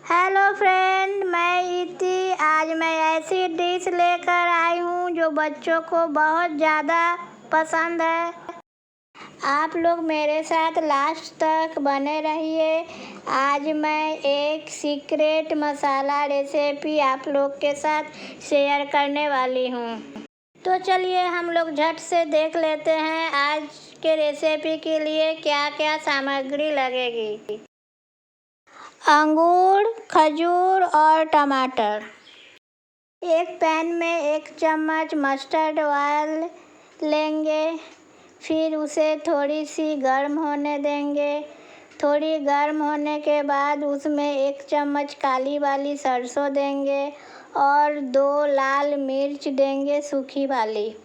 Hello friend, मैं इति। आज मैं ऐसी डिश लेकर आई हूँ जो बच्चों को बहुत ज़्यादा पसंद है। आप लोग मेरे साथ लास्ट तक बने रहिए। आज मैं एक सीक्रेट मसाला रेसिपी आप लोग के साथ शेयर करने वाली हूँ। तो चलिए हम लोग झट से देख लेते हैं आज के रेसिपी के लिए क्या क्या सामग्री लगेगी। अंगूर, खजूर और टमाटर। एक पैन में 1 चम्मच मस्टर्ड ऑयल लेंगे, फिर उसे थोड़ी सी गर्म होने देंगे। थोड़ी गर्म होने के बाद उसमें 1 चम्मच काली वाली सरसों देंगे और 2 लाल मिर्च देंगे सूखी वाली।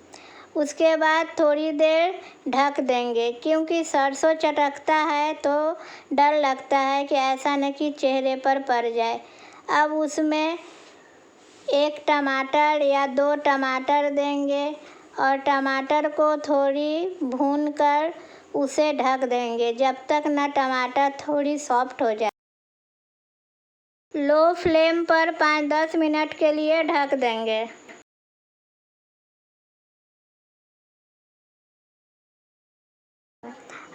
उसके बाद थोड़ी देर ढक देंगे, क्योंकि सरसों चटकता है तो डर लगता है कि ऐसा न कि चेहरे पर पड़ जाए। अब उसमें 1 टमाटर या 2 टमाटर देंगे और टमाटर को थोड़ी भूनकर उसे ढक देंगे जब तक न टमाटर थोड़ी सॉफ्ट हो जाए। लो फ्लेम पर 5-10 मिनट के लिए ढक देंगे।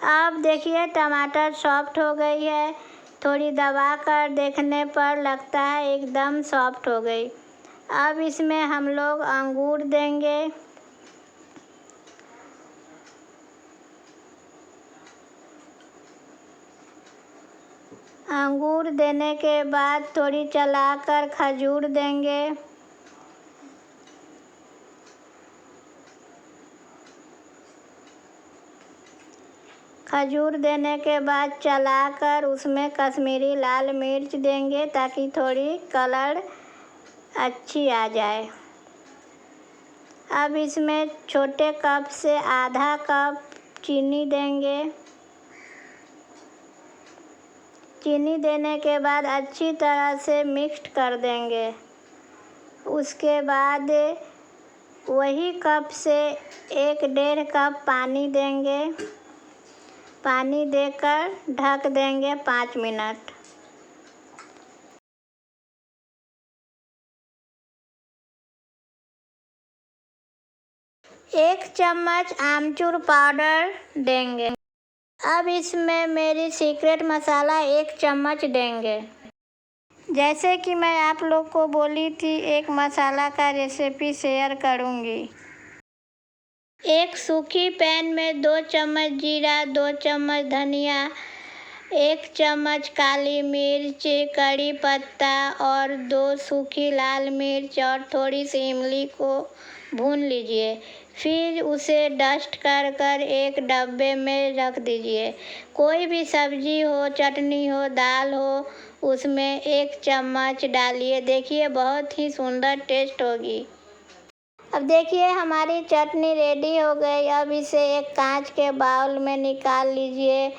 अब देखिए टमाटर सॉफ्ट हो गई है। थोड़ी दबा कर देखने पर लगता है एकदम सॉफ्ट हो गई। अब इसमें हम लोग अंगूर देंगे। अंगूर देने के बाद थोड़ी चलाकर खजूर देंगे। खजूर देने के बाद चलाकर उसमें कश्मीरी लाल मिर्च देंगे ताकि थोड़ी कलर अच्छी आ जाए। अब इसमें छोटे कप से आधा कप चीनी देंगे। चीनी देने के बाद अच्छी तरह से मिक्स कर देंगे। उसके बाद वही कप से 1-1.5 कप पानी देंगे। पानी देकर ढक देंगे 5 मिनट। एक चम्मच आमचूर पाउडर देंगे। अब इसमें मेरी सीक्रेट मसाला 1 चम्मच देंगे। जैसे कि मैं आप लोग को बोली थी, एक मसाला का रेसिपी शेयर करूँगी। एक सूखी पैन में 2 चम्मच जीरा, 2 चम्मच धनिया, 1 चम्मच काली मिर्च, कड़ी पत्ता और 2 सूखी लाल मिर्च और थोड़ी सी इमली को भून लीजिए। फिर उसे डस्ट कर एक डब्बे में रख दीजिए। कोई भी सब्जी हो, चटनी हो, दाल हो, उसमें 1 चम्मच डालिए। देखिए बहुत ही सुंदर टेस्ट होगी। अब देखिए हमारी चटनी रेडी हो गई। अब इसे एक कांच के बाउल में निकाल लीजिए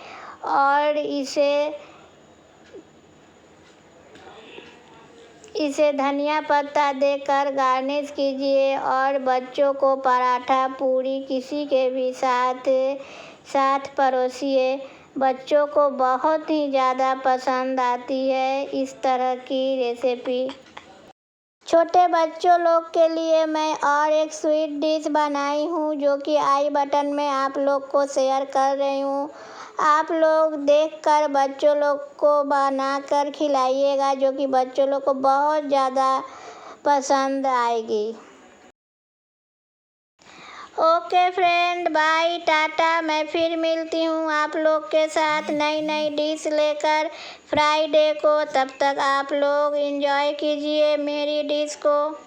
और इसे धनिया पत्ता देकर गार्निश कीजिए और बच्चों को पराठा, पूरी किसी के भी साथ परोसिए। बच्चों को बहुत ही ज़्यादा पसंद आती है इस तरह की रेसिपी। छोटे बच्चों लोग के लिए मैं और एक स्वीट डिश बनाई हूँ जो कि आई बटन में आप लोग को शेयर कर रही हूँ। आप लोग देखकर बच्चों लोग को बनाकर खिलाइएगा, जो कि बच्चों लोग को बहुत ज़्यादा पसंद आएगी। ओके फ्रेंड, बाय, टाटा। मैं फिर मिलती हूँ आप लोग के साथ नई डिश लेकर फ्राइडे को। तब तक आप लोग एंजॉय कीजिए मेरी डिश को।